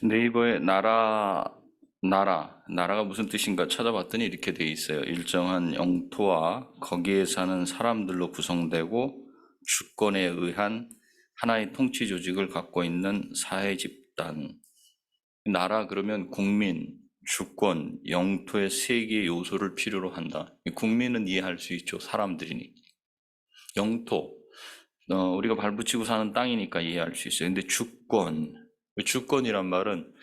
네이버에 나라가 무슨 뜻인가 찾아봤더니 이렇게 돼 있어요. 일정한 영토와 거기에 사는 사람들로 구성되고 주권에 의한 하나의 통치 조직을 갖고 있는 사회 집단. 나라 그러면 국민, 주권, 영토의 세 개의 요소를 필요로 한다. 국민은 이해할 수 있죠. 사람들이니. 영토, 우리가 발붙이고 사는 땅이니까 이해할 수 있어요. 근데 주권이란 말은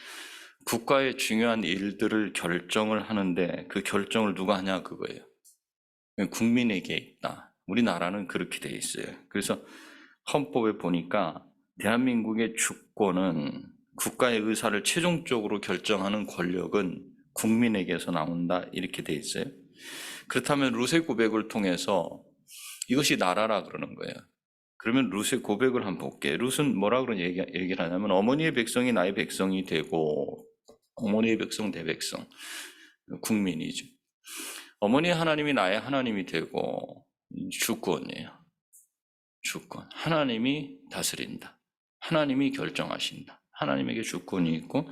국가의 중요한 일들을 결정을 하는데 그 결정을 누가 하냐 그거예요. 국민에게 있다. 우리나라는 그렇게 돼 있어요. 그래서 헌법에 보니까 대한민국의 주권은 국가의 의사를 최종적으로 결정하는 권력은 국민에게서 나온다 이렇게 돼 있어요. 그렇다면 루세 고백을 통해서 이것이 나라라 그러는 거예요. 그러면 룻의 고백을 한번 볼게요. 룻은 뭐라 그런 얘기를 하냐면 어머니의 백성이 나의 백성이 되고 어머니의 백성 내 백성 국민이죠. 어머니의 하나님이 나의 하나님이 되고 주권이에요. 주권. 하나님이 다스린다. 하나님이 결정하신다. 하나님에게 주권이 있고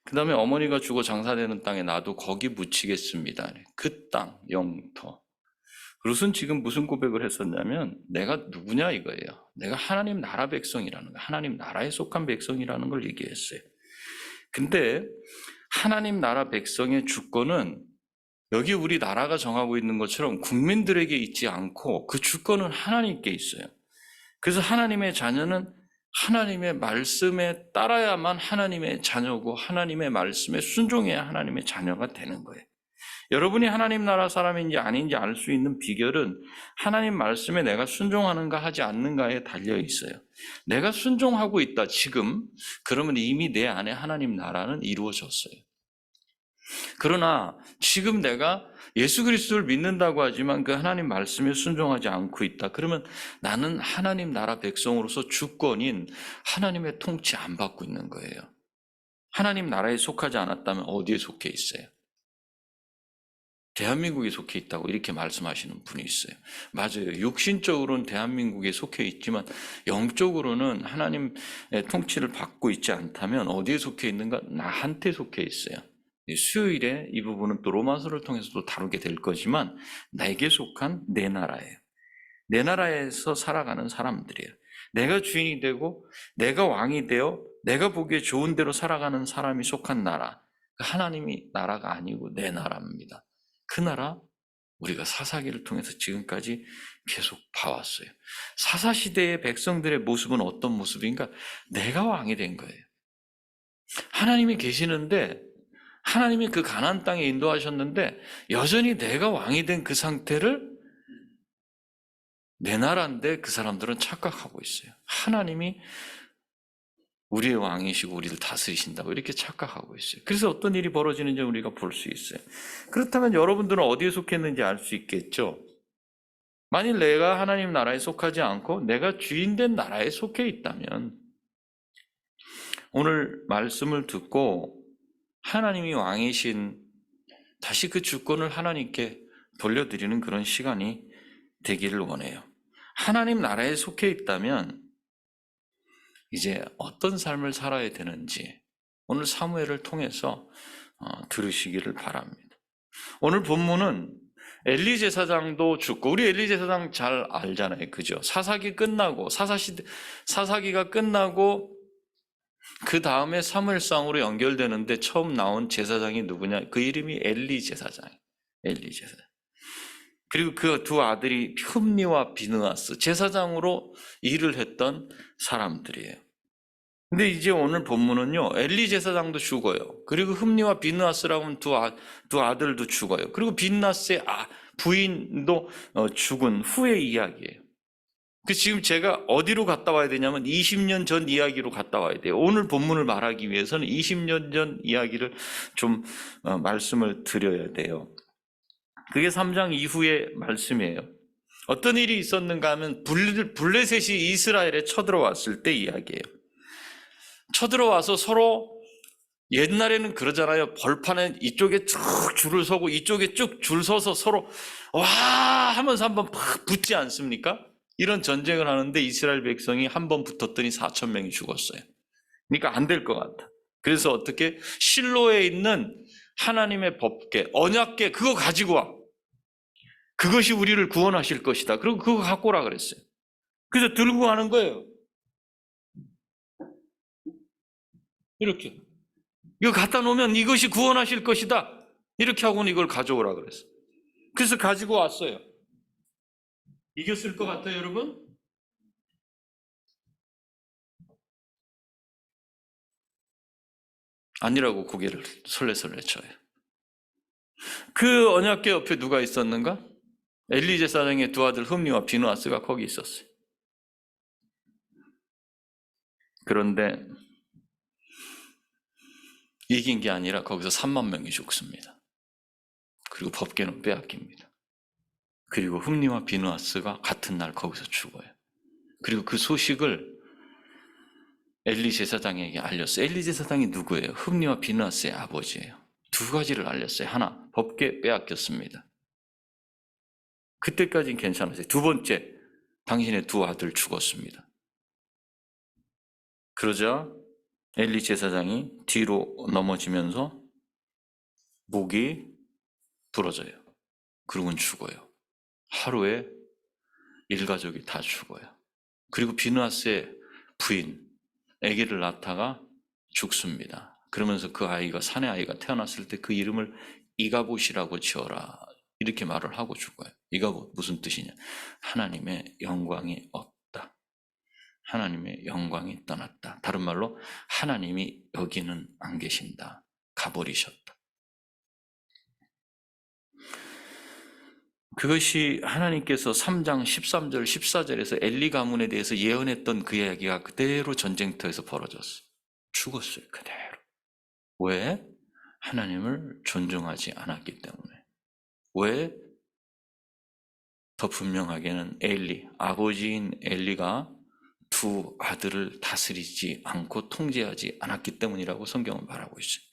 그 다음에 어머니가 주고 장사되는 땅에 나도 거기 묻히겠습니다. 그 땅, 영토. 룻은 지금 무슨 고백을 했었냐면 내가 누구냐 이거예요. 내가 하나님 나라 백성이라는 거, 하나님 나라에 속한 백성이라는 걸 얘기했어요. 근데 하나님 나라 백성의 주권은 여기 우리 나라가 정하고 있는 것처럼 국민들에게 있지 않고 그 주권은 하나님께 있어요. 그래서 하나님의 자녀는 하나님의 말씀에 따라야만 하나님의 자녀고 하나님의 말씀에 순종해야 하나님의 자녀가 되는 거예요. 여러분이 하나님 나라 사람인지 아닌지 알 수 있는 비결은 하나님 말씀에 내가 순종하는가 하지 않는가에 달려 있어요. 내가 순종하고 있다 지금 그러면 이미 내 안에 하나님 나라는 이루어졌어요. 그러나 지금 내가 예수 그리스도를 믿는다고 하지만 그 하나님 말씀에 순종하지 않고 있다. 그러면 나는 하나님 나라 백성으로서 주권인 하나님의 통치 안 받고 있는 거예요. 하나님 나라에 속하지 않았다면 어디에 속해 있어요? 대한민국에 속해 있다고 이렇게 말씀하시는 분이 있어요. 맞아요. 육신적으로는 대한민국에 속해 있지만 영적으로는 하나님의 통치를 받고 있지 않다면 어디에 속해 있는가? 나한테 속해 있어요. 수요일에 이 부분은 또 로마서를 통해서도 다루게 될 거지만 나에게 속한 내 나라예요. 내 나라에서 살아가는 사람들이에요. 내가 주인이 되고 내가 왕이 되어 내가 보기에 좋은 대로 살아가는 사람이 속한 나라. 하나님이 나라가 아니고 내 나라입니다. 그 나라 우리가 사사기를 통해서 지금까지 계속 봐왔어요. 사사시대의 백성들의 모습은 어떤 모습인가? 내가 왕이 된 거예요. 하나님이 계시는데 하나님이 그 가나안 땅에 인도하셨는데 여전히 내가 왕이 된 그 상태를 내 나라인데 그 사람들은 착각하고 있어요. 하나님이 우리의 왕이시고 우리를 다스리신다고 이렇게 착각하고 있어요. 그래서 어떤 일이 벌어지는지 우리가 볼 수 있어요. 그렇다면 여러분들은 어디에 속했는지 알 수 있겠죠? 만일 내가 하나님 나라에 속하지 않고 내가 주인된 나라에 속해 있다면 오늘 말씀을 듣고 하나님이 왕이신 다시 그 주권을 하나님께 돌려드리는 그런 시간이 되기를 원해요. 하나님 나라에 속해 있다면 이제 어떤 삶을 살아야 되는지 오늘 사무엘을 통해서 들으시기를 바랍니다. 오늘 본문은 엘리 제사장도 죽고 우리 엘리 제사장 잘 알잖아요. 그죠? 사사기 끝나고 사사기가 끝나고 그 다음에 사무엘상으로 연결되는데 처음 나온 제사장이 누구냐? 그 이름이 엘리 제사장이에요. 엘리 제사장. 그리고 그 두 아들이 흠니와 비느하스 제사장으로 일을 했던 사람들이에요. 근데 이제 오늘 본문은요, 엘리 제사장도 죽어요. 그리고 흠니와 비느하스라고 하는 두 아들도 죽어요. 그리고 비느하스의 부인도 죽은 후의 이야기예요. 지금 제가 어디로 갔다 와야 되냐면 20년 전 이야기로 갔다 와야 돼요. 오늘 본문을 말하기 위해서는 20년 전 이야기를 좀 말씀을 드려야 돼요. 그게 3장 이후의 말씀이에요. 어떤 일이 있었는가 하면 블레셋이 이스라엘에 쳐들어왔을 때 이야기예요. 쳐들어와서 서로 옛날에는 그러잖아요. 벌판에 이쪽에 쭉 줄을 서고 이쪽에 쭉 줄 서서 서로 와 하면서 한번 팍 붙지 않습니까? 이런 전쟁을 하는데 이스라엘 백성이 한 번 붙었더니 4,000명이 죽었어요. 그러니까 안 될 것 같아. 그래서 어떻게 실로에 있는 하나님의 법궤, 언약궤 그거 가지고 와. 그것이 우리를 구원하실 것이다. 그리고 그거 갖고 오라 그랬어요. 그래서 들고 가는 거예요. 이렇게. 이거 갖다 놓으면 이것이 구원하실 것이다. 이렇게 하고는 이걸 가져오라 그랬어요. 그래서 가지고 왔어요. 이겼을 것 같아요, 여러분? 아니라고 고개를 설레설레 쳐요. 그 언약궤 옆에 누가 있었는가? 엘리 제사장의 두 아들 흠니와 비느하스가 거기 있었어요. 그런데 이긴 게 아니라 거기서 3만 명이 죽습니다. 그리고 법궤는 빼앗깁니다. 그리고 흠니와 비느하스가 같은 날 거기서 죽어요. 그리고 그 소식을 엘리 제사장에게 알렸어요. 엘리 제사장이 누구예요? 흠니와 비느하스의 아버지예요. 두 가지를 알렸어요. 하나, 법궤 빼앗겼습니다. 그때까지는 괜찮았어요. 두 번째, 당신의 두 아들 죽었습니다. 그러자 엘리 제사장이 뒤로 넘어지면서 목이 부러져요. 그러고는 죽어요. 하루에 일가족이 다 죽어요. 그리고 비느하스의 부인, 아기를 낳다가 죽습니다. 그러면서 그 아이가 사내 아이가 태어났을 때 그 이름을 이가봇이라고 지어라 이렇게 말을 하고 죽어요. 이가봇 무슨 뜻이냐? 하나님의 영광이 없다. 하나님의 영광이 떠났다. 다른 말로 하나님이 여기는 안 계신다. 가버리셨다. 그것이 하나님께서 3장 13절 14절에서 엘리 가문에 대해서 예언했던 그 이야기가 그대로 전쟁터에서 벌어졌어요. 죽었어요. 그대로. 왜? 하나님을 존중하지 않았기 때문에. 왜? 더 분명하게는 엘리, 아버지인 엘리가 두 아들을 다스리지 않고 통제하지 않았기 때문이라고 성경은 말하고 있어요.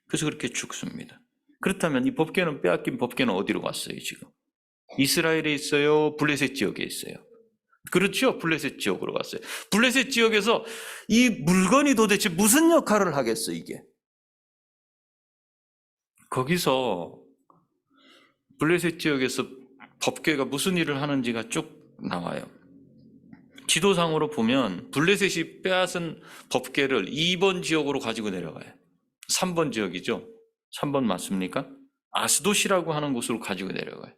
그래서 그렇게 죽습니다. 그렇다면 이 법궤는 빼앗긴 법궤는 어디로 갔어요 지금? 이스라엘에 있어요? 블레셋 지역에 있어요? 그렇죠. 블레셋 지역으로 갔어요. 블레셋 지역에서 이 물건이 도대체 무슨 역할을 하겠어 이게? 거기서 블레셋 지역에서 법궤가 무슨 일을 하는지가 쭉 나와요. 지도상으로 보면 블레셋이 빼앗은 법궤를 2번 지역으로 가지고 내려가요. 3번 지역이죠. 3번 맞습니까? 아스돗이라고 하는 곳으로 가지고 내려가요.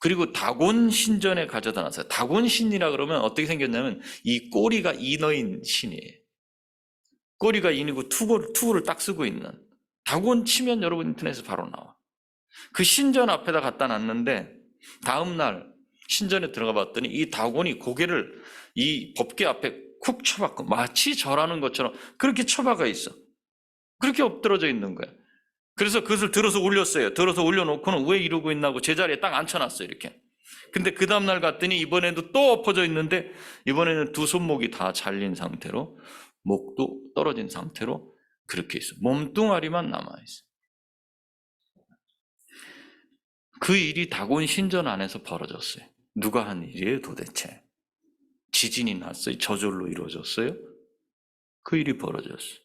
그리고 다곤 신전에 가져다 놨어요. 다곤 신이라 그러면 어떻게 생겼냐면 이 꼬리가 인어인 신이에요. 꼬리가 인이고 투구를 딱 쓰고 있는. 다곤 치면 여러분 인터넷에 바로 나와. 그 신전 앞에다 갖다 놨는데 다음 날 신전에 들어가 봤더니 이 다곤이 고개를 이 법궤 앞에 쿡 쳐박고 마치 절하는 것처럼 그렇게 쳐박아 있어. 그렇게 엎드러져 있는 거야. 그래서 그것을 들어서 올렸어요. 들어서 올려놓고는 왜 이러고 있나고 제자리에 딱 앉혀놨어요. 이렇게. 근데 그 다음날 갔더니 이번에도 또 엎어져 있는데 이번에는 두 손목이 다 잘린 상태로 목도 떨어진 상태로 그렇게 있어. 몸뚱아리만 남아있어. 그 일이 다곤 신전 안에서 벌어졌어요. 누가 한 일이에요 도대체? 지진이 났어요? 저절로 이루어졌어요? 그 일이 벌어졌어요.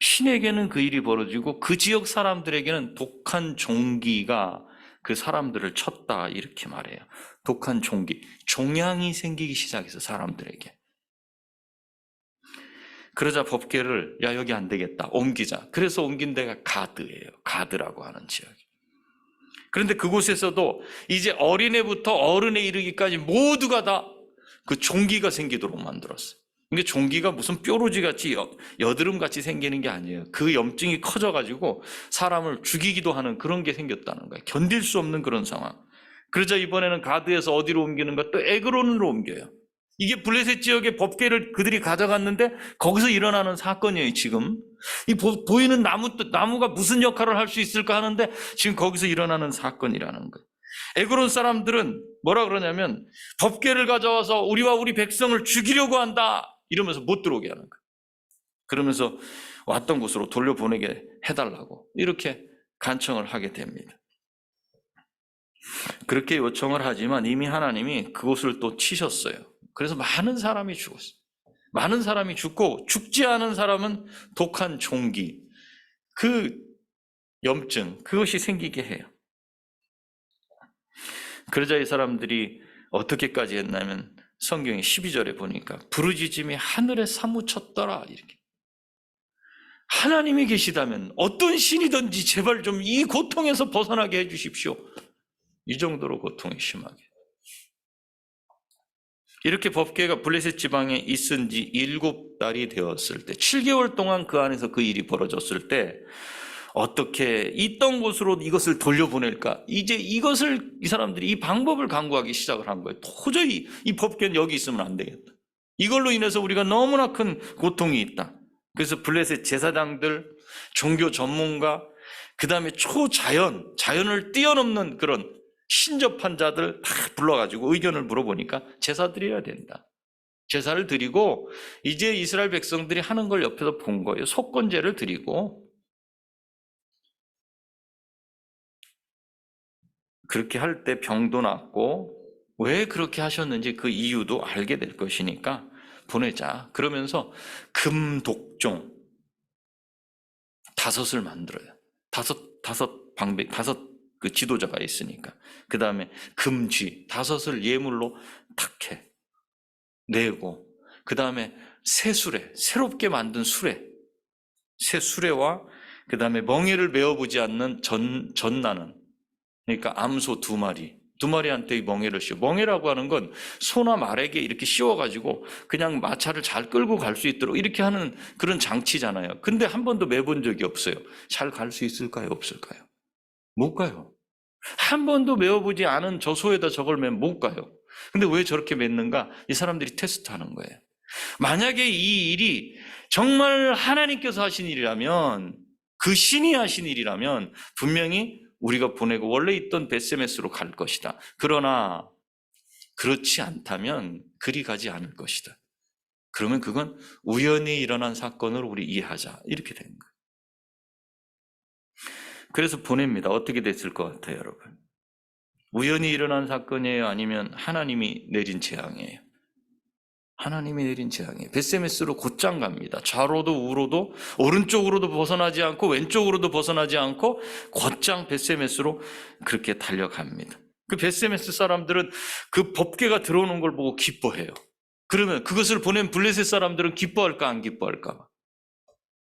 신에게는 그 일이 벌어지고 그 지역 사람들에게는 독한 종기가 그 사람들을 쳤다 이렇게 말해요. 독한 종기, 종양이 생기기 시작해서 사람들에게. 그러자 법궤를 야 여기 안 되겠다 옮기자. 그래서 옮긴 데가 가드예요. 가드라고 하는 지역이. 그런데 그곳에서도 이제 어린애부터 어른에 이르기까지 모두가 다 그 종기가 생기도록 만들었어요. 이게 종기가 무슨 뾰루지같이 여드름같이 생기는 게 아니에요. 그 염증이 커져가지고 사람을 죽이기도 하는 그런 게 생겼다는 거예요. 견딜 수 없는 그런 상황. 그러자 이번에는 가드에서 어디로 옮기는가? 또 에그론으로 옮겨요. 이게 블레셋 지역의 법궤를 그들이 가져갔는데 거기서 일어나는 사건이에요. 지금 이 보이는 나무가 무슨 역할을 할 수 있을까 하는데 지금 거기서 일어나는 사건이라는 거예요. 에그론 사람들은 뭐라 그러냐면 법궤를 가져와서 우리와 우리 백성을 죽이려고 한다 이러면서 못 들어오게 하는 거예요. 그러면서 왔던 곳으로 돌려보내게 해달라고 이렇게 간청을 하게 됩니다. 그렇게 요청을 하지만 이미 하나님이 그곳을 또 치셨어요. 그래서 많은 사람이 죽었어요. 많은 사람이 죽고 죽지 않은 사람은 독한 종기, 그 염증, 그것이 생기게 해요. 그러자 이 사람들이 어떻게까지 했냐면 성경의 12절에 보니까 부르짖음이 하늘에 사무쳤더라 이렇게. 하나님이 계시다면 어떤 신이든지 제발 좀 이 고통에서 벗어나게 해주십시오. 이 정도로 고통이 심하게. 이렇게 법궤가 블레셋 지방에 있은 지 7달이 되었을 때, 7개월 동안 그 안에서 그 일이 벌어졌을 때 어떻게 있던 곳으로 이것을 돌려보낼까? 이제 이것을 이 사람들이 이 방법을 강구하기 시작을 한 거예요. 도저히 이 법궤는 여기 있으면 안 되겠다. 이걸로 인해서 우리가 너무나 큰 고통이 있다. 그래서 블레셋 제사장들, 종교 전문가, 그 다음에 자연을 뛰어넘는 그런 신접한 자들 다 불러가지고 의견을 물어보니까 제사 드려야 된다. 제사를 드리고 이제 이스라엘 백성들이 하는 걸 옆에서 본 거예요. 속건제를 드리고 그렇게 할 때 병도 낫고 왜 그렇게 하셨는지 그 이유도 알게 될 것이니까 보내자. 그러면서 금독종 5을 만들어요. 다섯 방백, 5 그 지도자가 있으니까. 그 다음에 금쥐 5을 예물로 탁 해. 내고, 그 다음에 새 수레, 새롭게 만든 수레, 새 수레와 그 다음에 멍에를 메어보지 않는 전나는, 그러니까 암소 2마리한테 이 멍에를 씌워. 멍에라고 하는 건 소나 말에게 이렇게 씌워가지고 그냥 마차를 잘 끌고 갈 수 있도록 이렇게 하는 그런 장치잖아요. 근데 한 번도 매본 적이 없어요. 잘 갈 수 있을까요? 없을까요? 못 가요. 한 번도 메어보지 않은 저 소에다 저걸 매면 못 가요. 근데 왜 저렇게 맺는가? 이 사람들이 테스트하는 거예요. 만약에 이 일이 정말 하나님께서 하신 일이라면, 그 신이 하신 일이라면 분명히 우리가 보내고 원래 있던 베세메스로 갈 것이다. 그러나 그렇지 않다면 그리 가지 않을 것이다. 그러면 그건 우연히 일어난 사건으로 우리 이해하자. 이렇게 된 거예요. 그래서 보냅니다. 어떻게 됐을 것 같아요, 여러분? 우연히 일어난 사건이에요? 아니면 하나님이 내린 재앙이에요? 하나님이 내린 재앙이에요. 베세메스로 곧장 갑니다. 좌로도 우로도 오른쪽으로도 벗어나지 않고 왼쪽으로도 벗어나지 않고 곧장 베세메스로 그렇게 달려갑니다. 그 베세메스 사람들은 그 법궤가 들어오는 걸 보고 기뻐해요. 그러면 그것을 보낸 블레셋 사람들은 기뻐할까 안 기뻐할까?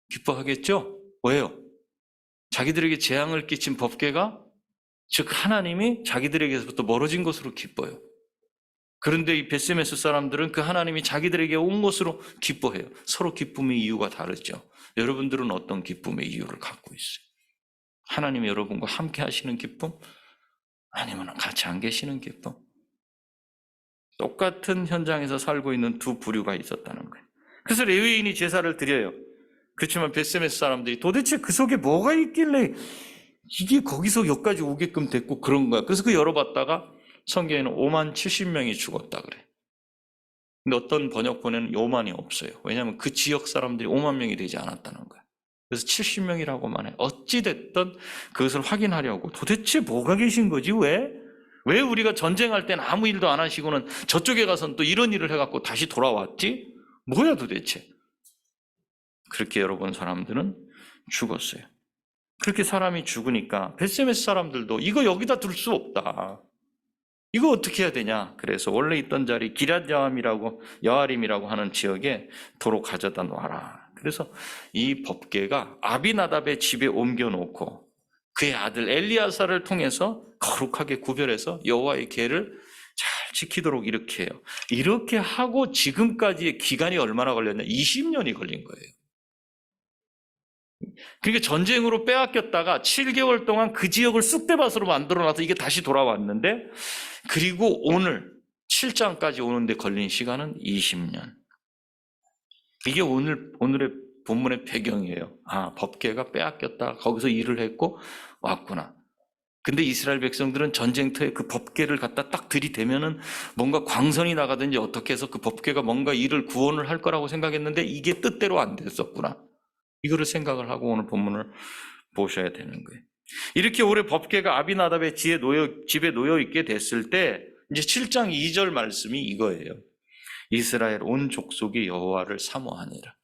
기뻐하겠죠? 왜요? 자기들에게 재앙을 끼친 법궤가, 즉 하나님이 자기들에게서부터 멀어진 것으로 기뻐요. 그런데 이 베세메스 사람들은 그 하나님이 자기들에게 온 것으로 기뻐해요. 서로 기쁨의 이유가 다르죠. 여러분들은 어떤 기쁨의 이유를 갖고 있어요? 하나님이 여러분과 함께 하시는 기쁨? 아니면 같이 안 계시는 기쁨? 똑같은 현장에서 살고 있는 두 부류가 있었다는 거예요. 그래서 레위인이 제사를 드려요. 그렇지만 베세메스 사람들이 도대체 그 속에 뭐가 있길래 이게 거기서 여기까지 오게끔 됐고 그런 거야. 그래서 그 열어봤다가 성경에는 5만 70명이 죽었다 그래. 근데 어떤 번역본에는 5만이 없어요. 왜냐하면 그 지역 사람들이 5만 명이 되지 않았다는 거야. 그래서 70명이라고만 해. 어찌됐든 그것을 확인하려고 도대체 뭐가 계신 거지? 왜 우리가 전쟁할 땐 아무 일도 안 하시고는 저쪽에 가서는 또 이런 일을 해갖고 다시 돌아왔지? 뭐야 도대체? 그렇게 여러분 사람들은 죽었어요. 그렇게 사람이 죽으니까 베세메스 사람들도 이거 여기다 둘 수 없다. 이거 어떻게 해야 되냐? 그래서 원래 있던 자리 여아림이라고 하는 지역에 도로 가져다 놔라. 그래서 이 법궤가 아비나답의 집에 옮겨놓고 그의 아들 엘리야사를 통해서 거룩하게 구별해서 여호와의 궤를 잘 지키도록 이렇게 해요. 이렇게 하고 지금까지의 기간이 얼마나 걸렸냐? 20년이 걸린 거예요. 그러니까 전쟁으로 빼앗겼다가 7개월 동안 그 지역을 쑥대밭으로 만들어놔서 이게 다시 돌아왔는데, 그리고 오늘 7장까지 오는데 걸린 시간은 20년. 이게 오늘의 본문의 배경이에요. 아, 법궤가 빼앗겼다. 거기서 일을 했고 왔구나. 근데 이스라엘 백성들은 전쟁터에 그 법궤를 갖다 딱 들이대면은 뭔가 광선이 나가든지 어떻게 해서 그 법궤가 뭔가 일을 구원을 할 거라고 생각했는데 이게 뜻대로 안 됐었구나. 이거를 생각을 하고 오늘 본문을 보셔야 되는 거예요. 이렇게 올해 법궤가 아비나답의 집에 놓여 있게 됐을 때 이제 7장 2절 말씀이 이거예요. 이스라엘 온 족속이 여호와를 사모하니라.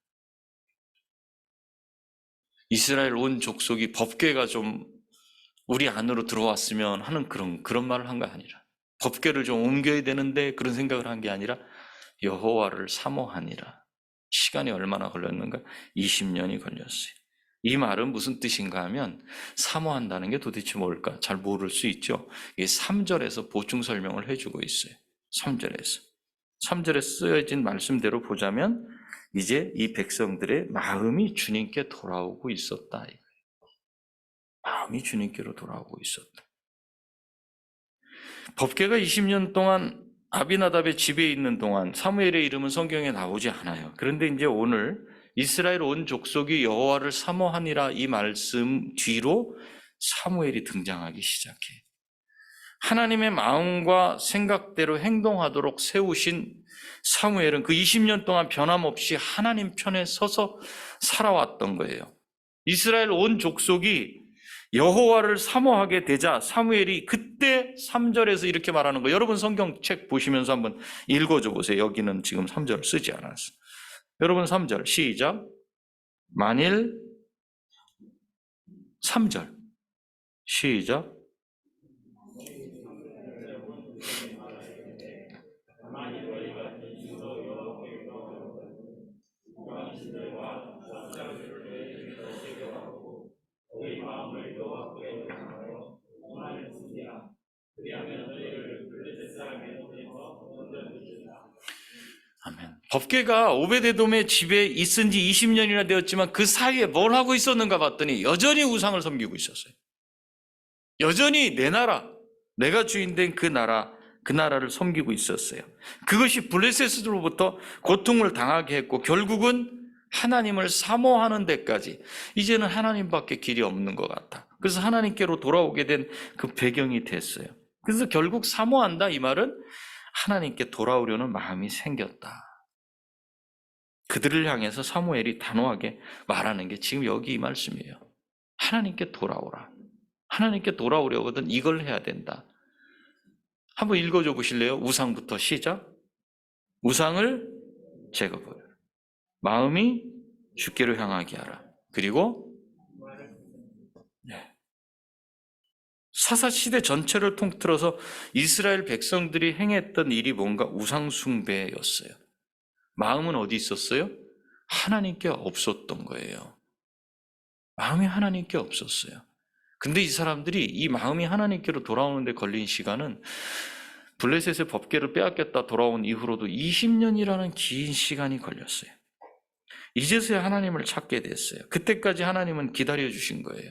이스라엘 온 족속이 법궤가 좀 우리 안으로 들어왔으면 하는 그런 말을 한 거 아니라, 법궤를 좀 옮겨야 되는데 그런 생각을 한 게 아니라 여호와를 사모하니라. 시간이 얼마나 걸렸는가? 20년이 걸렸어요. 이 말은 무슨 뜻인가 하면, 사모한다는 게 도대체 뭘까? 잘 모를 수 있죠. 이게 3절에서 보충 설명을 해주고 있어요. 3절에 쓰여진 말씀대로 보자면 이제 이 백성들의 마음이 주님께 돌아오고 있었다. 마음이 주님께로 돌아오고 있었다. 법궤가 20년 동안 아비나답의 집에 있는 동안 사무엘의 이름은 성경에 나오지 않아요. 그런데 이제 오늘 이스라엘 온 족속이 여호와를 사모하니라 이 말씀 뒤로 사무엘이 등장하기 시작해. 하나님의 마음과 생각대로 행동하도록 세우신 사무엘은 그 20년 동안 변함없이 하나님 편에 서서 살아왔던 거예요. 이스라엘 온 족속이 여호와를 사모하게 되자 사무엘이 그때 3절에서 이렇게 말하는 거예요. 여러분 성경책 보시면서 한번 읽어줘 보세요. 여기는 지금 3절 쓰지 않았어요. 여러분 3절 시작. 만일 3절 시작. 아멘. 법궤가 오베데돔의 집에 있은 지 20년이나 되었지만 그 사이에 뭘 하고 있었는가 봤더니 여전히 우상을 섬기고 있었어요. 여전히 내 나라, 내가 주인 된 그 나라를 섬기고 있었어요. 그것이 블레셋으로부터 고통을 당하게 했고 결국은 하나님을 사모하는 데까지, 이제는 하나님밖에 길이 없는 것 같아. 그래서 하나님께로 돌아오게 된 그 배경이 됐어요. 그래서 결국 사모한다 이 말은 하나님께 돌아오려는 마음이 생겼다. 그들을 향해서 사무엘이 단호하게 말하는 게 지금 여기 이 말씀이에요. 하나님께 돌아오라. 하나님께 돌아오려거든 이걸 해야 된다. 한번 읽어줘 보실래요? 우상부터 시작. 우상을 제거버려. 마음이 주께로 향하게 하라. 그리고 사사시대 전체를 통틀어서 이스라엘 백성들이 행했던 일이 뭔가 우상숭배였어요. 마음은 어디 있었어요? 하나님께 없었던 거예요. 마음이 하나님께 없었어요. 근데 이 사람들이 이 마음이 하나님께로 돌아오는데 걸린 시간은 블레셋의 법궤를 빼앗겼다 돌아온 이후로도 20년이라는 긴 시간이 걸렸어요. 이제서야 하나님을 찾게 됐어요. 그때까지 하나님은 기다려주신 거예요.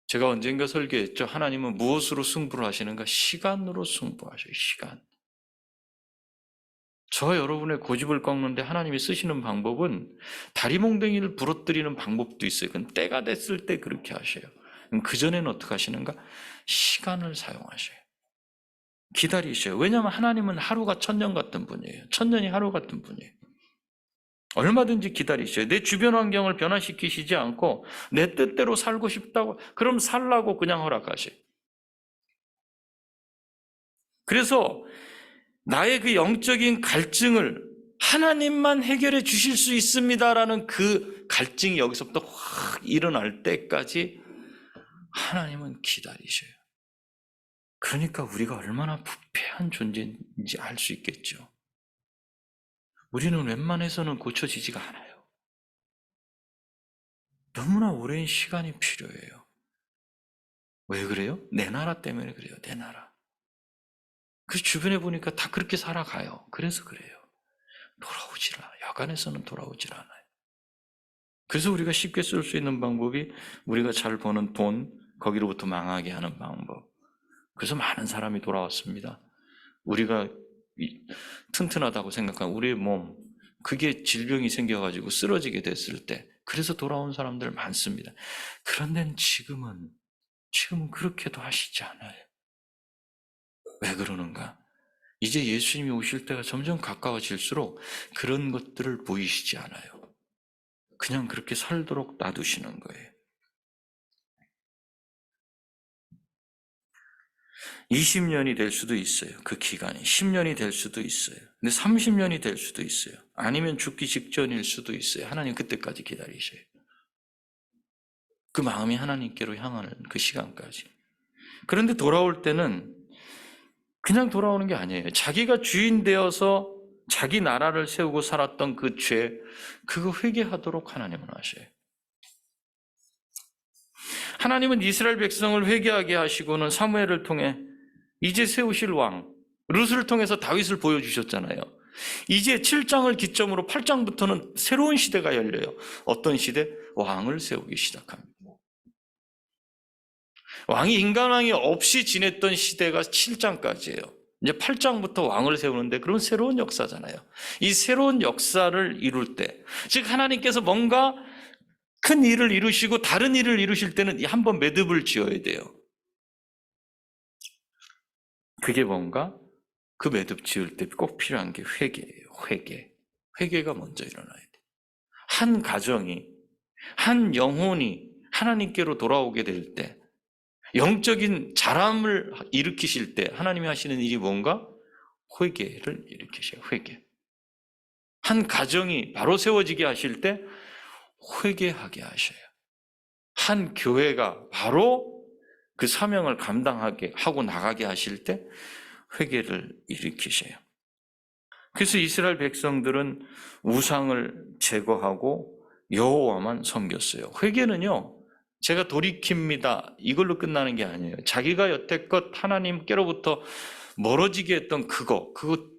제가 언젠가 설교했죠. 하나님은 무엇으로 승부를 하시는가? 시간으로 승부하셔요. 시간. 저 여러분의 고집을 꺾는데 하나님이 쓰시는 방법은 다리몽댕이를 부러뜨리는 방법도 있어요. 그건 때가 됐을 때 그렇게 하셔요. 그전에는 어떻게 하시는가? 시간을 사용하셔요. 기다리셔요. 왜냐하면 하나님은 하루가 천년 같은 분이에요. 천년이 하루 같은 분이에요. 얼마든지 기다리셔요. 내 주변 환경을 변화시키시지 않고 내 뜻대로 살고 싶다고, 그럼 살라고 그냥 허락하셔요. 그래서 나의 그 영적인 갈증을 하나님만 해결해 주실 수 있습니다라는 그 갈증이 여기서부터 확 일어날 때까지 하나님은 기다리셔요. 그러니까 우리가 얼마나 부패한 존재인지 알 수 있겠죠. 우리는 웬만해서는 고쳐지지가 않아요. 너무나 오랜 시간이 필요해요. 왜 그래요? 내 나라 때문에 그래요. 내 나라. 그래서 주변에 보니까 다 그렇게 살아가요. 그래서 그래요. 돌아오질 않아요. 여간에서는 돌아오질 않아요. 그래서 우리가 쉽게 쓸 수 있는 방법이 우리가 잘 버는 돈, 거기로부터 망하게 하는 방법. 그래서 많은 사람이 돌아왔습니다. 우리가 튼튼하다고 생각한 우리의 몸, 그게 질병이 생겨가지고 쓰러지게 됐을 때, 그래서 돌아온 사람들 많습니다. 그런데 지금은 그렇게도 하시지 않아요. 왜 그러는가? 이제 예수님이 오실 때가 점점 가까워질수록 그런 것들을 보이시지 않아요. 그냥 그렇게 살도록 놔두시는 거예요. 20년이 될 수도 있어요. 그 기간이 10년이 될 수도 있어요. 근데 30년이 될 수도 있어요. 아니면 죽기 직전일 수도 있어요. 하나님 그때까지 기다리셔요. 그 마음이 하나님께로 향하는 그 시간까지. 그런데 돌아올 때는 그냥 돌아오는 게 아니에요. 자기가 주인 되어서 자기 나라를 세우고 살았던 그 죄, 그거 회개하도록 하나님은 하셔요. 하나님은 이스라엘 백성을 회개하게 하시고는 사무엘을 통해 이제 세우실 왕, 룻을 통해서 다윗을 보여주셨잖아요. 이제 7장을 기점으로 8장부터는 새로운 시대가 열려요. 어떤 시대? 왕을 세우기 시작합니다. 왕이 인간왕이 없이 지냈던 시대가 7장까지예요. 이제 8장부터 왕을 세우는데 그런 새로운 역사잖아요. 이 새로운 역사를 이룰 때, 즉 하나님께서 뭔가 큰 일을 이루시고 다른 일을 이루실 때는 한번 매듭을 지어야 돼요. 그게 뭔가 그 매듭 지을 때 꼭 필요한 게 회개예요. 회개가 먼저 일어나야 돼요. 한 가정이, 한 영혼이 하나님께로 돌아오게 될 때, 영적인 자람을 일으키실 때 하나님이 하시는 일이 뭔가? 회개를 일으키셔요. 회개. 한 가정이 바로 세워지게 하실 때 회개하게 하셔요. 한 교회가 바로 그 사명을 감당하게 하고 나가게 하실 때 회개를 일으키셔요. 그래서 이스라엘 백성들은 우상을 제거하고 여호와만 섬겼어요. 회개는요, 제가 돌이킵니다, 이걸로 끝나는 게 아니에요. 자기가 여태껏 하나님께로부터 멀어지게 했던 그거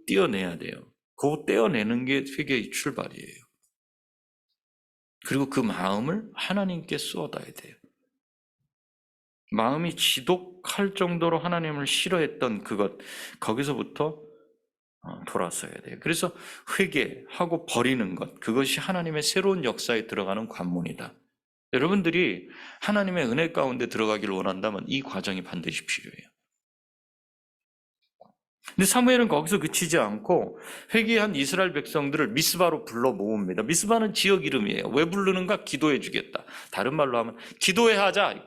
떼어내야 돼요. 그거 떼어내는 게 회개의 출발이에요. 그리고 그 마음을 하나님께 쏟아야 돼요. 마음이 지독할 정도로 하나님을 싫어했던 그것, 거기서부터 돌아서야 돼요. 그래서 회개하고 버리는 것, 그것이 하나님의 새로운 역사에 들어가는 관문이다. 여러분들이 하나님의 은혜 가운데 들어가기를 원한다면 이 과정이 반드시 필요해요. 근데 사무엘은 거기서 그치지 않고 회개한 이스라엘 백성들을 미스바로 불러 모읍니다. 미스바는 지역 이름이에요. 왜 부르는가? 기도해 주겠다. 다른 말로 하면 기도해 하자.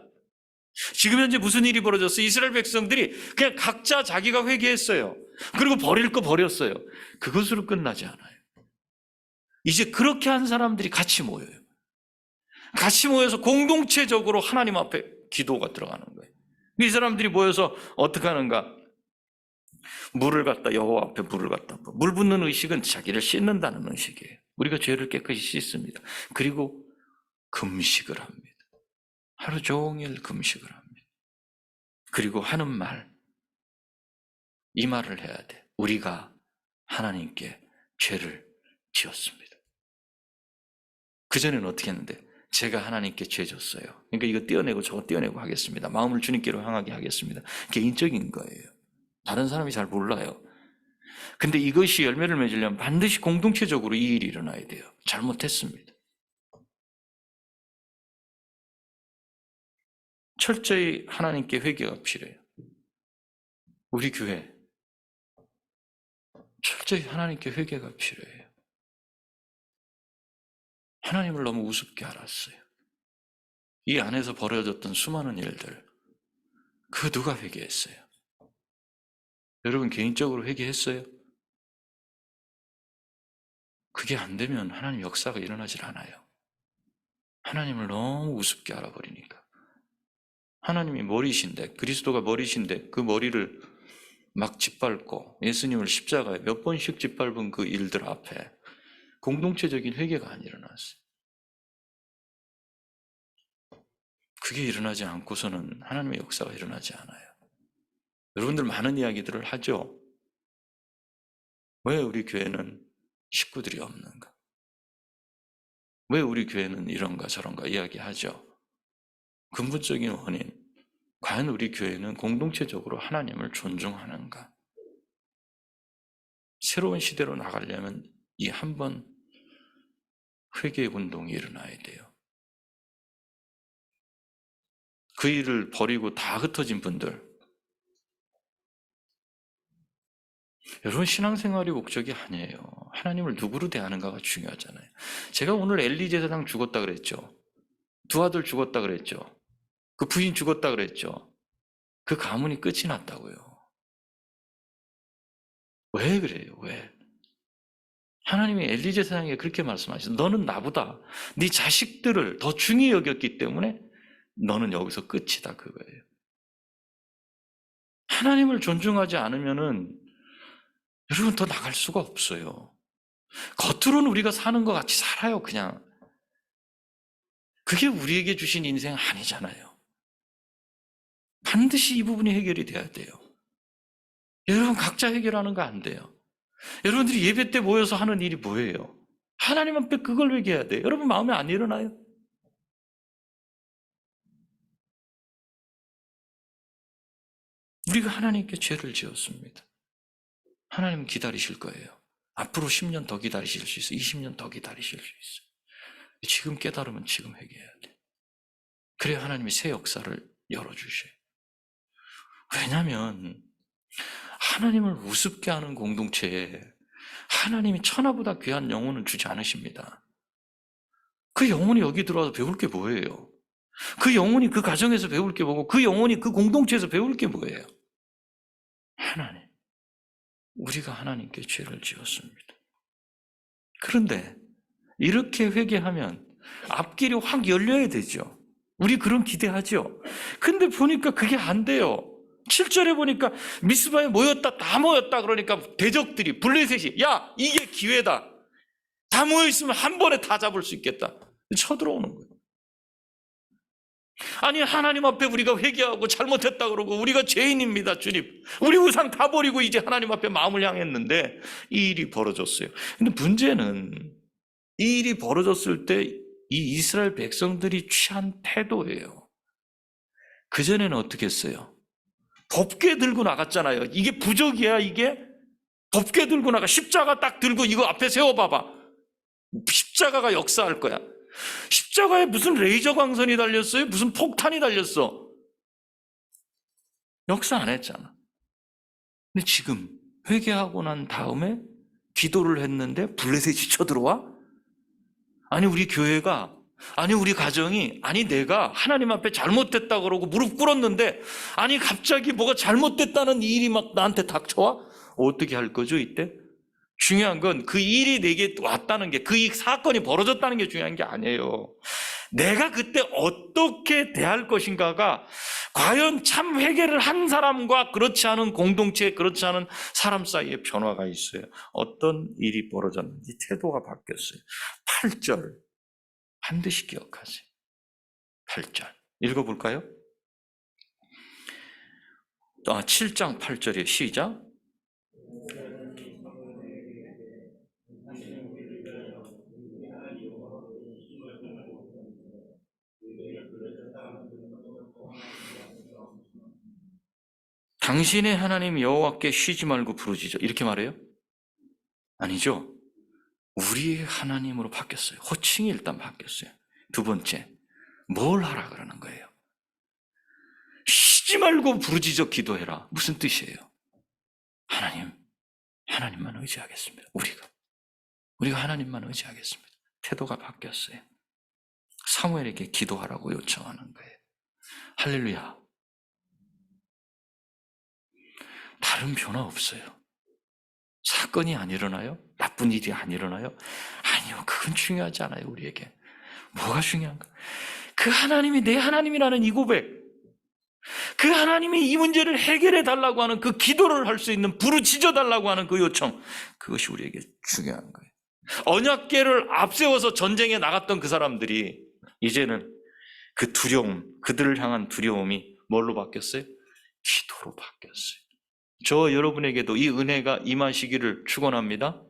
지금 현재 무슨 일이 벌어졌어요? 이스라엘 백성들이 그냥 각자 자기가 회개했어요. 그리고 버릴 거 버렸어요. 그것으로 끝나지 않아요. 이제 그렇게 한 사람들이 같이 모여요. 같이 모여서 공동체적으로 하나님 앞에 기도가 들어가는 거예요. 이 사람들이 모여서 어떻게 하는가? 물을 갖다 여호와 앞에 물을 갖다 붓고, 물 붓는 의식은 자기를 씻는다는 의식이에요. 우리가 죄를 깨끗이 씻습니다. 그리고 금식을 합니다. 하루 종일 금식을 합니다. 그리고 하는 말, 이 말을 해야 돼. 우리가 하나님께 죄를 지었습니다. 그전에는 어떻게 했는데? 제가 하나님께 죄 졌어요. 그러니까 이거 떼어내고 저거 떼어내고 하겠습니다. 마음을 주님께로 향하게 하겠습니다. 개인적인 거예요. 다른 사람이 잘 몰라요. 근데 이것이 열매를 맺으려면 반드시 공동체적으로 이 일이 일어나야 돼요. 잘못했습니다. 철저히 하나님께 회개가 필요해요. 우리 교회 철저히 하나님께 회개가 필요해요. 하나님을 너무 우습게 알았어요. 이 안에서 벌어졌던 수많은 일들, 그 누가 회개했어요? 여러분 개인적으로 회개했어요? 그게 안 되면 하나님 역사가 일어나질 않아요. 하나님을 너무 우습게 알아버리니까. 하나님이 머리신데, 그리스도가 머리신데 그 머리를 막 짓밟고 예수님을 십자가에 몇 번씩 짓밟은 그 일들 앞에 공동체적인 회개가 안 일어났어요. 그게 일어나지 않고서는 하나님의 역사가 일어나지 않아요. 여러분들 많은 이야기들을 하죠. 왜 우리 교회는 식구들이 없는가? 왜 우리 교회는 이런가 저런가 이야기하죠. 근본적인 원인, 과연 우리 교회는 공동체적으로 하나님을 존중하는가? 새로운 시대로 나가려면 이 한 번 회개 운동이 일어나야 돼요. 그 일을 버리고 다 흩어진 분들, 여러분 신앙생활이 목적이 아니에요. 하나님을 누구로 대하는가가 중요하잖아요. 제가 오늘 엘리 제사장 죽었다 그랬죠. 두 아들 죽었다 그랬죠. 그 부인 죽었다 그랬죠. 그 가문이 끝이 났다고요. 왜 그래요? 왜? 하나님이 엘리 제사장에게 그렇게 말씀하셨어요. 너는 나보다 네 자식들을 더 중히 여겼기 때문에 너는 여기서 끝이다 그거예요. 하나님을 존중하지 않으면은 여러분 더 나갈 수가 없어요. 겉으로는 우리가 사는 것 같이 살아요, 그냥. 그게 우리에게 주신 인생 아니잖아요. 반드시 이 부분이 해결이 돼야 돼요. 여러분 각자 해결하는 거 안 돼요. 여러분들이 예배 때 모여서 하는 일이 뭐예요? 하나님 앞에 그걸 회개해야 돼요. 여러분 마음에 안 일어나요? 우리가 하나님께 죄를 지었습니다. 하나님은 기다리실 거예요. 앞으로 10년 더 기다리실 수 있어요. 20년 더 기다리실 수 있어요. 지금 깨달으면 지금 회개해야 돼요. 그래야 하나님이 새 역사를 열어주셔요. 왜냐하면 하나님을 우습게 하는 공동체에 하나님이 천하보다 귀한 영혼을 주지 않으십니다. 그 영혼이 여기 들어와서 배울 게 뭐예요? 그 영혼이 그 가정에서 배울 게 뭐고 그 영혼이 그 공동체에서 배울 게 뭐예요? 하나님. 우리가 하나님께 죄를 지었습니다. 그런데 이렇게 회개하면 앞길이 확 열려야 되죠. 우리 그런 기대하죠. 근데 보니까 그게 안 돼요. 7절에 보니까 미스바에 모였다, 다 모였다 그러니까 대적들이 블레셋이 야 이게 기회다. 다 모여있으면 한 번에 다 잡을 수 있겠다. 쳐들어오는 거예요. 아니 하나님 앞에 우리가 회개하고 잘못했다 그러고 우리가 죄인입니다 주님. 우리 우상 다 버리고 이제 하나님 앞에 마음을 향했는데 이 일이 벌어졌어요. 근데 문제는 이 일이 벌어졌을 때 이 이스라엘 백성들이 취한 태도예요. 그전에는 어떻게 했어요? 덥게 들고 나갔잖아요. 이게 부적이야 이게? 덥게 들고 나가. 십자가 딱 들고 이거 앞에 세워봐봐. 십자가가 역사할 거야. 십자가에 무슨 레이저 광선이 달렸어요? 무슨 폭탄이 달렸어? 역사 안 했잖아. 근데 지금 회개하고 난 다음에 기도를 했는데 블레셋이 쳐들어와? 아니 우리 교회가 아니 우리 가정이 아니 내가 하나님 앞에 잘못됐다 그러고 무릎 꿇었는데 아니 갑자기 뭐가 잘못됐다는 일이 막 나한테 닥쳐와? 어떻게 할 거죠 이때? 중요한 건 그 일이 내게 왔다는 게 그 사건이 벌어졌다는 게 중요한 게 아니에요. 내가 그때 어떻게 대할 것인가가 과연 참 회개를 한 사람과 그렇지 않은 공동체, 그렇지 않은 사람 사이에 변화가 있어요. 어떤 일이 벌어졌는지 태도가 바뀌었어요. 8절 반드시 기억하세요. 8절 읽어볼까요? 7장 8절에 시작. 당신의 하나님 여호와께 쉬지 말고 부르짖어 이렇게 말해요? 아니죠. 우리의 하나님으로 바뀌었어요. 호칭이 일단 바뀌었어요. 두 번째, 뭘 하라 그러는 거예요? 쉬지 말고 부르짖어 기도해라. 무슨 뜻이에요? 하나님만 의지하겠습니다. 우리가 하나님만 의지하겠습니다. 태도가 바뀌었어요. 사무엘에게 기도하라고 요청하는 거예요. 할렐루야. 다른 변화 없어요. 사건이 안 일어나요? 나쁜 일이 안 일어나요? 아니요, 그건 중요하지 않아요, 우리에게. 뭐가 중요한가? 그 하나님이 내 하나님이라는 이 고백, 그 하나님이 이 문제를 해결해 달라고 하는 그 기도를 할 수 있는 부르짖어 달라고 하는 그 요청, 그것이 우리에게 중요한 거예요. 언약궤를 앞세워서 전쟁에 나갔던 그 사람들이 이제는 그 두려움, 그들을 향한 두려움이 뭘로 바뀌었어요? 기도로 바뀌었어요. 저 여러분에게도 이 은혜가 임하시기를 축원합니다.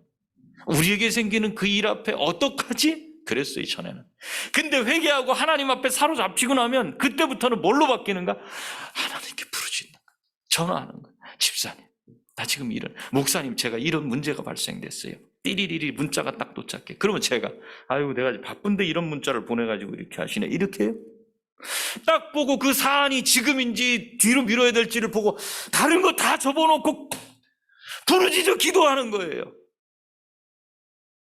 우리에게 생기는 그 일 앞에 어떡하지? 그랬어요, 전에는. 근데 회개하고 하나님 앞에 사로잡히고 나면 그때부터는 뭘로 바뀌는가? 하나님께 부르짖는 거야. 전화하는 거야. 집사님, 나 지금 목사님 제가 이런 문제가 발생됐어요. 띠리리리 문자가 딱 도착해. 그러면 제가 아이고 내가 바쁜데 이런 문자를 보내가지고 이렇게 하시네. 이렇게 해요? 딱 보고 그 사안이 지금인지 뒤로 미뤄야 될지를 보고 다른 거 다 접어놓고 부르짖어 기도하는 거예요.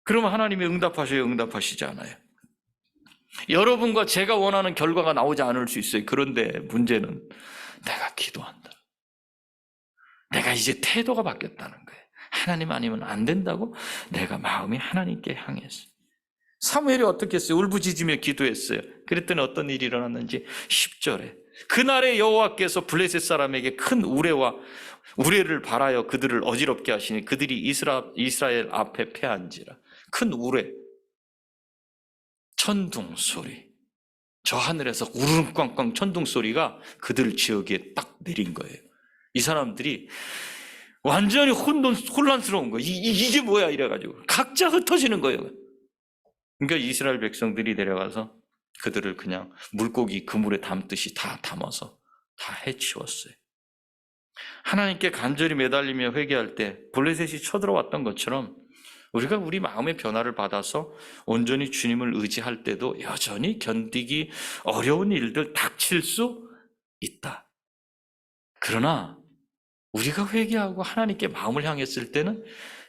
그러면 하나님이 응답하셔요? 응답하시지 않아요? 여러분과 제가 원하는 결과가 나오지 않을 수 있어요. 그런데 문제는 내가 기도한다. 내가 이제 태도가 바뀌었다는 거예요. 하나님 아니면 안 된다고 내가 마음이 하나님께 향했어요. 사무엘이 어떻게 했어요? 울부짖으며 기도했어요. 그랬더니 어떤 일이 일어났는지 10절에 그날에 여호와께서 블레셋 사람에게 큰 우레를 발하여 그들을 어지럽게 하시니 그들이 이스라엘 앞에 패한지라. 큰 우레, 천둥 소리, 저 하늘에서 우르릉꽝꽝 천둥 소리가 그들 지역에 딱 내린 거예요. 이 사람들이 완전히 혼란스러운 거예요. 이게 뭐야 이래가지고 각자 흩어지는 거예요. 그러니까 이스라엘 백성들이 내려가서 그들을 그냥 물고기 그물에 담듯이 다 담아서 다 해치웠어요. 하나님께 간절히 매달리며 회개할 때 블레셋이 쳐들어왔던 것처럼 우리가 우리 마음의 변화를 받아서 온전히 주님을 의지할 때도 여전히 견디기 어려운 일들 닥칠 수 있다. 그러나 우리가 회개하고 하나님께 마음을 향했을 때는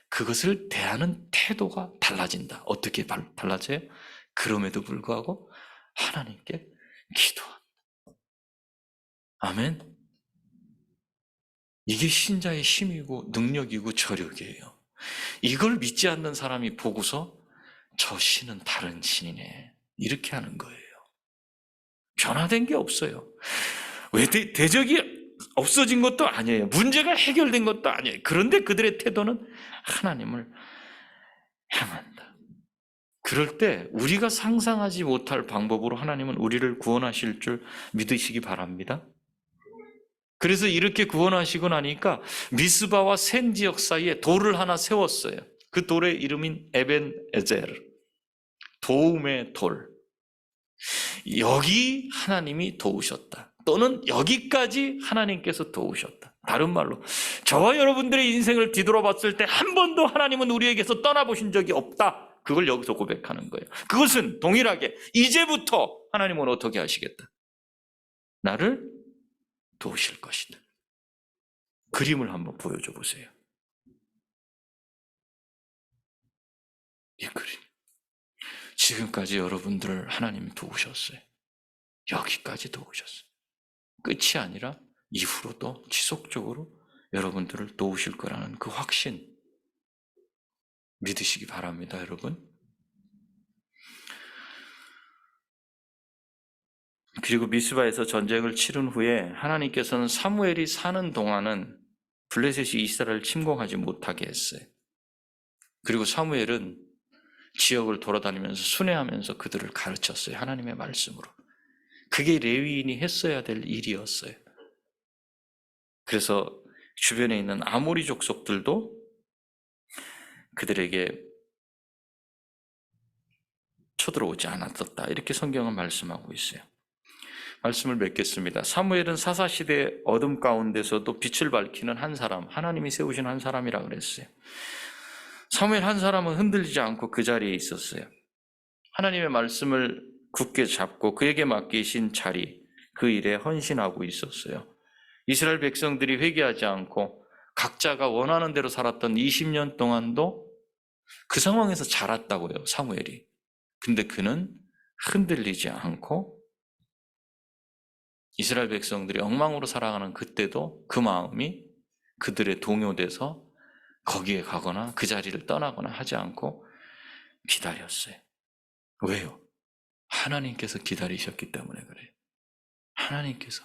그것을 대하는 태도가 달라진다. 어떻게 달라져요? 그럼에도 불구하고 하나님께 기도한다. 아멘. 이게 신자의 힘이고 능력이고 저력이에요. 이걸 믿지 않는 사람이 보고서 저 신은 다른 신이네. 이렇게 하는 거예요. 변화된 게 없어요. 왜 대적이 없어진 것도 아니에요. 문제가 해결된 것도 아니에요. 그런데 그들의 태도는 하나님을 향한다. 그럴 때 우리가 상상하지 못할 방법으로 하나님은 우리를 구원하실 줄 믿으시기 바랍니다. 그래서 이렇게 구원하시고 나니까 미스바와 센 지역 사이에 돌을 하나 세웠어요. 그 돌의 이름인 에벤에젤, 도움의 돌. 여기 하나님이 도우셨다. 또는 여기까지 하나님께서 도우셨다. 다른 말로 저와 여러분들의 인생을 뒤돌아봤을 때 한 번도 하나님은 우리에게서 떠나보신 적이 없다. 그걸 여기서 고백하는 거예요. 그것은 동일하게 이제부터 하나님은 어떻게 하시겠다. 나를 도우실 것이다. 그림을 한번 보여줘 보세요. 이 그림. 지금까지 여러분들을 하나님이 도우셨어요. 여기까지 도우셨어요. 끝이 아니라 이후로도 지속적으로 여러분들을 도우실 거라는 그 확신 믿으시기 바랍니다, 여러분. 그리고 미스바에서 전쟁을 치른 후에 하나님께서는 사무엘이 사는 동안은 블레셋이 이스라엘을 침공하지 못하게 했어요. 그리고 사무엘은 지역을 돌아다니면서 순회하면서 그들을 가르쳤어요. 하나님의 말씀으로. 그게 레위인이 했어야 될 일이었어요. 그래서 주변에 있는 아모리 족속들도 그들에게 쳐들어오지 않았었다. 이렇게 성경은 말씀하고 있어요. 말씀을 맺겠습니다. 사무엘은 사사시대 어둠 가운데서도 빛을 밝히는 한 사람, 하나님이 세우신 한 사람이라고 그랬어요. 사무엘 한 사람은 흔들리지 않고 그 자리에 있었어요. 하나님의 말씀을 굳게 잡고 그에게 맡기신 자리, 그 일에 헌신하고 있었어요. 이스라엘 백성들이 회개하지 않고 각자가 원하는 대로 살았던 20년 동안도 그 상황에서 자랐다고요, 사무엘이. 근데 그는 흔들리지 않고 이스라엘 백성들이 엉망으로 살아가는 그때도 그 마음이 그들의 동요돼서 거기에 가거나 그 자리를 떠나거나 하지 않고 기다렸어요. 왜요? 하나님께서 기다리셨기 때문에 그래요. 하나님께서.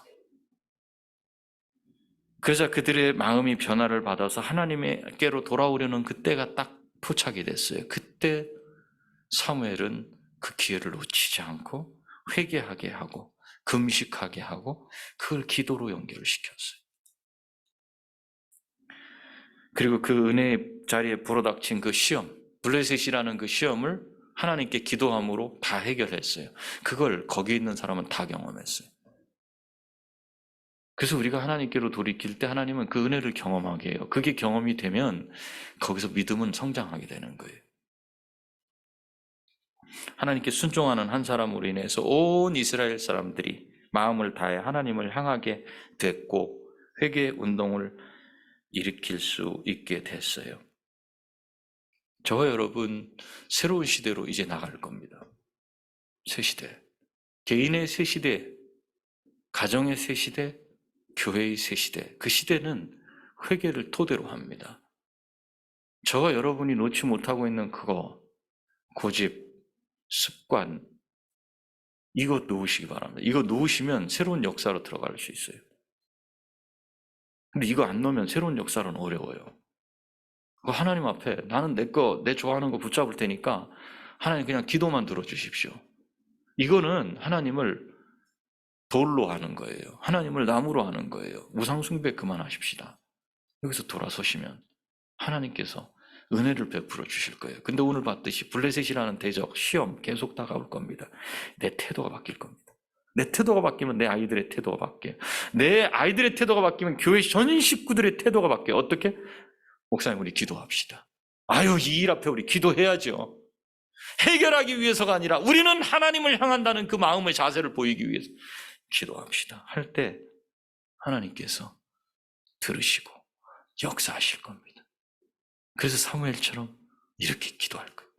그래서 그들의 마음이 변화를 받아서 하나님께로 돌아오려는 그때가 딱 포착이 됐어요. 그때 사무엘은 그 기회를 놓치지 않고 회개하게 하고 금식하게 하고 그걸 기도로 연결시켰어요. 그리고 그 은혜의 자리에 불어닥친 그 시험, 블레셋이라는 그 시험을 하나님께 기도함으로 다 해결했어요. 그걸 거기 있는 사람은 다 경험했어요. 그래서 우리가 하나님께로 돌이킬 때 하나님은 그 은혜를 경험하게 해요. 그게 경험이 되면 거기서 믿음은 성장하게 되는 거예요. 하나님께 순종하는 한 사람으로 인해서 온 이스라엘 사람들이 마음을 다해 하나님을 향하게 됐고 회개 운동을 일으킬 수 있게 됐어요. 저와 여러분 새로운 시대로 이제 나갈 겁니다. 새 시대. 개인의 새 시대, 가정의 새 시대, 교회의 새 시대. 그 시대는 회개를 토대로 합니다. 저와 여러분이 놓지 못하고 있는 그거, 고집, 습관, 이거 놓으시기 바랍니다. 이거 놓으시면 새로운 역사로 들어갈 수 있어요. 근데 이거 안 놓으면 새로운 역사로는 어려워요. 하나님 앞에 나는 내 좋아하는 거 붙잡을 테니까 하나님 그냥 기도만 들어주십시오. 이거는 하나님을 돌로 하는 거예요. 하나님을 나무로 하는 거예요. 우상숭배 그만하십시다. 여기서 돌아서시면 하나님께서 은혜를 베풀어 주실 거예요. 근데 오늘 봤듯이 블레셋이라는 대적, 시험 계속 다가올 겁니다. 내 태도가 바뀔 겁니다. 내 태도가 바뀌면 내 아이들의 태도가 바뀌어요. 내 아이들의 태도가 바뀌면 교회 전 식구들의 태도가 바뀌어요. 어떻게? 목사님, 우리 기도합시다. 아유, 이 일 앞에 우리 기도해야죠. 해결하기 위해서가 아니라 우리는 하나님을 향한다는 그 마음의 자세를 보이기 위해서 기도합시다. 할 때 하나님께서 들으시고 역사하실 겁니다. 그래서 사무엘처럼 이렇게 기도할 거예요.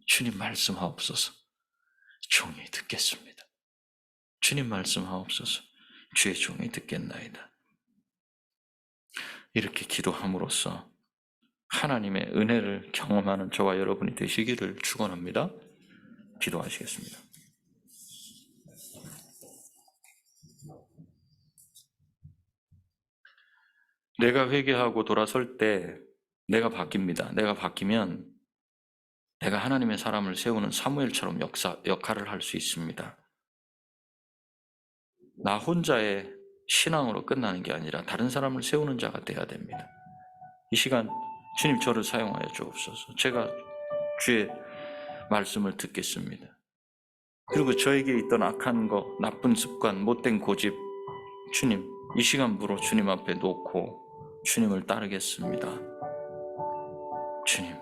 주님 말씀하옵소서. 종이 듣겠습니다. 주님 말씀하옵소서. 주의 종이 듣겠나이다. 이렇게 기도함으로써 하나님의 은혜를 경험하는 저와 여러분이 되시기를 축원합니다. 기도하시겠습니다. 내가 회개하고 돌아설 때 내가 바뀝니다. 내가 바뀌면 내가 하나님의 사람을 세우는 사무엘처럼 역할을 할 수 있습니다. 나 혼자의 신앙으로 끝나는 게 아니라 다른 사람을 세우는 자가 돼야 됩니다. 이 시간 주님 저를 사용하여 주옵소서. 제가 주의 말씀을 듣겠습니다. 그리고 저에게 있던 악한 거, 나쁜 습관, 못된 고집, 주님 이 시간부로 주님 앞에 놓고 주님을 따르겠습니다. 주님,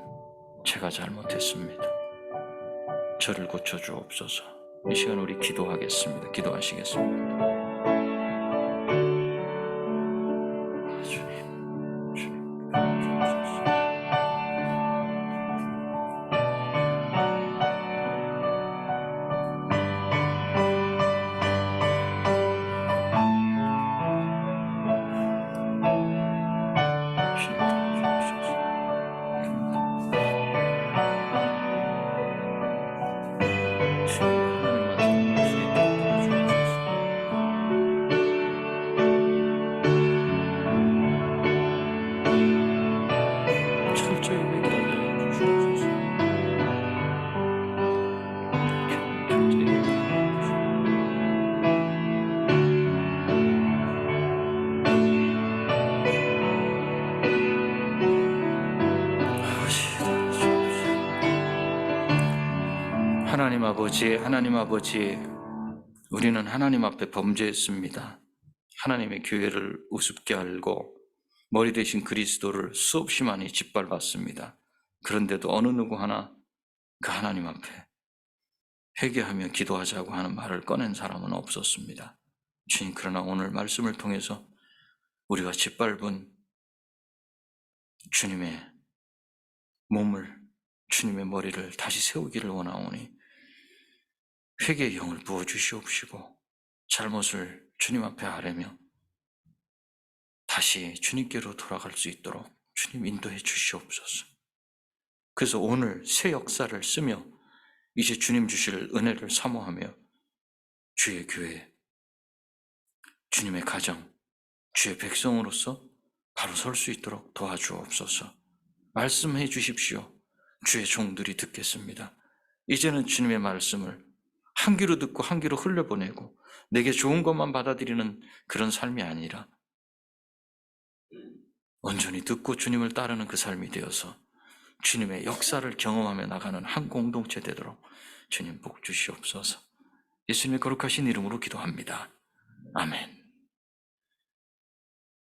제가 잘못했습니다. 저를 고쳐주옵소서. 이 시간 우리 기도하겠습니다. 기도하시겠습니다. 하나님 아버지, 우리는 하나님 앞에 범죄했습니다. 하나님의 교회를 우습게 알고 머리 대신 그리스도를 수없이 많이 짓밟았습니다. 그런데도 어느 누구 하나 그 하나님 앞에 회개하며 기도하자고 하는 말을 꺼낸 사람은 없었습니다. 주님, 그러나 오늘 말씀을 통해서 우리가 짓밟은 주님의 몸을, 주님의 머리를 다시 세우기를 원하오니 회개의 영을 부어주시옵시고 잘못을 주님 앞에 아뢰며 다시 주님께로 돌아갈 수 있도록 주님 인도해 주시옵소서. 그래서 오늘 새 역사를 쓰며 이제 주님 주실 은혜를 사모하며 주의 교회, 주님의 가정, 주의 백성으로서 바로 설 수 있도록 도와주옵소서. 말씀해 주십시오. 주의 종들이 듣겠습니다. 이제는 주님의 말씀을 한 귀로 듣고 한 귀로 흘려보내고 내게 좋은 것만 받아들이는 그런 삶이 아니라 온전히 듣고 주님을 따르는 그 삶이 되어서 주님의 역사를 경험하며 나가는 한 공동체 되도록 주님 복 주시옵소서. 예수님의 거룩하신 이름으로 기도합니다. 아멘.